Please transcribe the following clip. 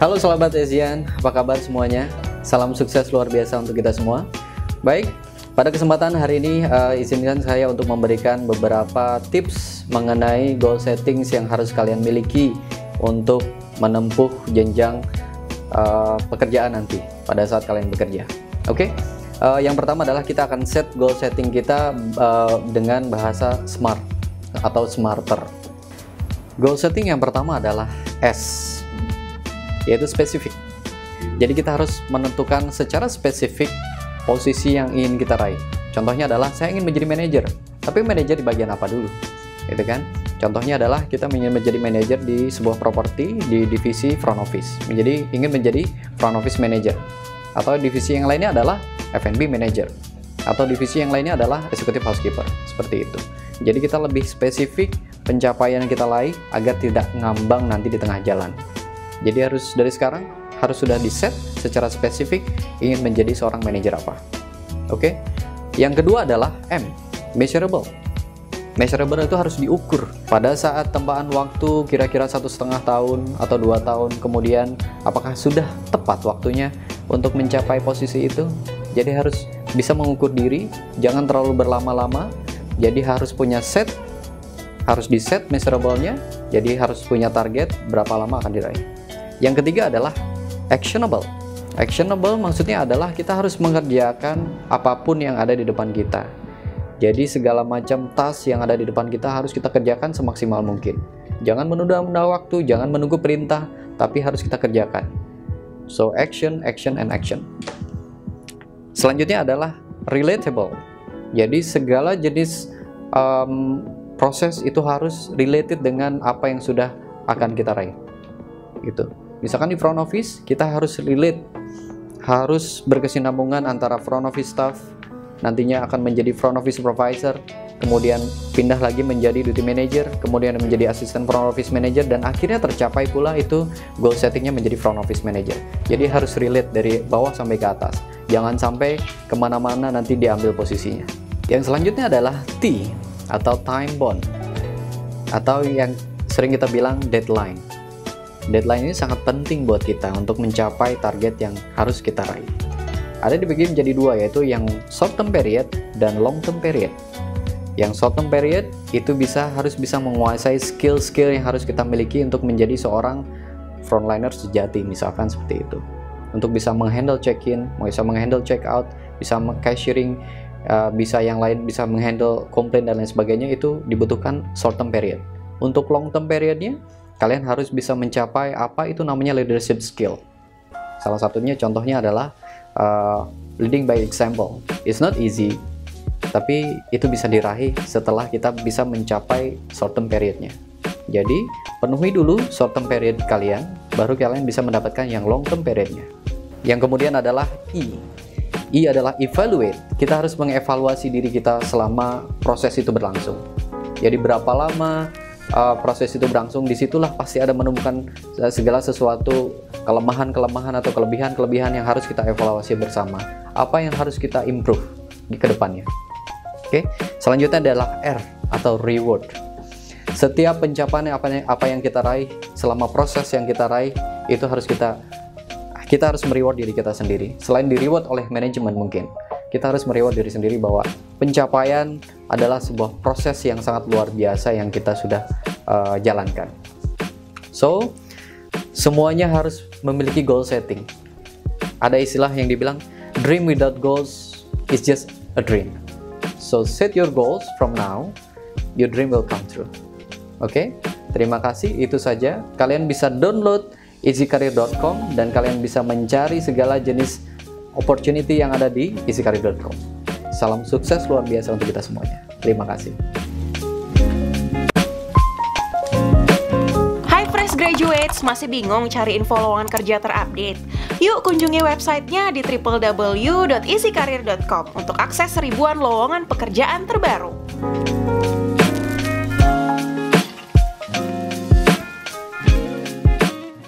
Halo sahabat Ezian, apa kabar semuanya? Salam sukses luar biasa untuk kita semua. Baik, pada kesempatan hari ini izinkan saya untuk memberikan beberapa tips mengenai goal settings yang harus kalian miliki untuk menempuh jenjang pekerjaan nanti pada saat kalian bekerja. Oke, yang pertama adalah kita akan set goal setting kita dengan bahasa SMART atau smarter. Goal setting yang pertama adalah S, yaitu spesifik. Jadi kita harus menentukan secara spesifik posisi yang ingin kita raih. Contohnya adalah saya ingin menjadi manajer, tapi manajer di bagian apa dulu, gitu kan? Contohnya adalah kita ingin menjadi manajer di sebuah properti di divisi front office, ingin menjadi front office manager, atau divisi yang lainnya adalah F&B manager, atau divisi yang lainnya adalah executive housekeeper, seperti itu. Jadi kita lebih spesifik pencapaian yang kita raih agar tidak ngambang nanti di tengah jalan. Jadi harus dari sekarang harus sudah di set secara spesifik ingin menjadi seorang manajer apa. Oke. Yang kedua adalah M, measurable. Measurable itu harus diukur pada saat tempaan waktu kira-kira 1,5 tahun atau 2 tahun kemudian, apakah sudah tepat waktunya untuk mencapai posisi itu. Jadi harus bisa mengukur diri, jangan terlalu berlama-lama. Jadi harus punya set, harus di set measurable-nya. Jadi harus punya target berapa lama akan diraih. Yang ketiga adalah actionable. Actionable maksudnya adalah kita harus mengerjakan apapun yang ada di depan kita. Jadi segala macam task yang ada di depan kita harus kita kerjakan semaksimal mungkin. Jangan menunda-nunda waktu, jangan menunggu perintah, tapi harus kita kerjakan. So action, action, and action. Selanjutnya adalah relatable. Jadi segala jenis proses itu harus related dengan apa yang sudah akan kita raih. Gitu. Misalkan di front office, kita harus relate, harus berkesinambungan antara front office staff, nantinya akan menjadi front office supervisor, kemudian pindah lagi menjadi duty manager, kemudian menjadi asisten front office manager, dan akhirnya tercapai pula itu goal settingnya menjadi front office manager. Jadi harus relate dari bawah sampai ke atas, jangan sampai kemana-mana nanti diambil posisinya. Yang selanjutnya adalah T, atau time bound, atau yang sering kita bilang deadline. Deadline ini sangat penting buat kita untuk mencapai target yang harus kita raih. Ada dibagi menjadi dua, yaitu yang short term period dan long term period. Yang short term period itu harus bisa menguasai skill-skill yang harus kita miliki untuk menjadi seorang frontliner sejati, misalkan seperti itu. Untuk bisa menghandle check-in, bisa menghandle check-out, bisa cashiering, bisa yang lain, bisa menghandle komplain dan lain sebagainya, itu dibutuhkan short term period. Untuk long term periodnya, kalian harus bisa mencapai apa itu namanya leadership skill. Salah satunya contohnya adalah leading by example. It's not easy, tapi itu bisa diraih setelah kita bisa mencapai short term periodnya. Jadi penuhi dulu short term period kalian, baru kalian bisa mendapatkan yang long term periodnya. Yang kemudian adalah E. E adalah evaluate. Kita harus mengevaluasi diri kita selama proses itu berlangsung. Jadi berapa lama proses itu berlangsung, disitulah pasti ada menemukan segala sesuatu kelemahan-kelemahan atau kelebihan-kelebihan yang harus kita evaluasi bersama. Apa yang harus kita improve di kedepannya. Oke, selanjutnya adalah R atau reward. Setiap pencapaian apa yang kita raih selama proses yang kita raih itu harus kita harus mereward diri kita sendiri. Selain di reward oleh manajemen mungkin, kita harus mereward diri sendiri bahwa pencapaian adalah sebuah proses yang sangat luar biasa yang kita sudah jalankan. So, semuanya harus memiliki goal setting. Ada istilah yang dibilang, dream without goals is just a dream. So, set your goals from now, your dream will come true. Oke, terima kasih. Itu saja. Kalian bisa download easycareer.com dan kalian bisa mencari segala jenis opportunity yang ada di easycareer.com. Salam sukses luar biasa untuk kita semuanya. Terima kasih. Hai Fresh Graduates, masih bingung cari info lowongan kerja terupdate? Yuk kunjungi websitenya di www.easycareer.com untuk akses ribuan lowongan pekerjaan terbaru.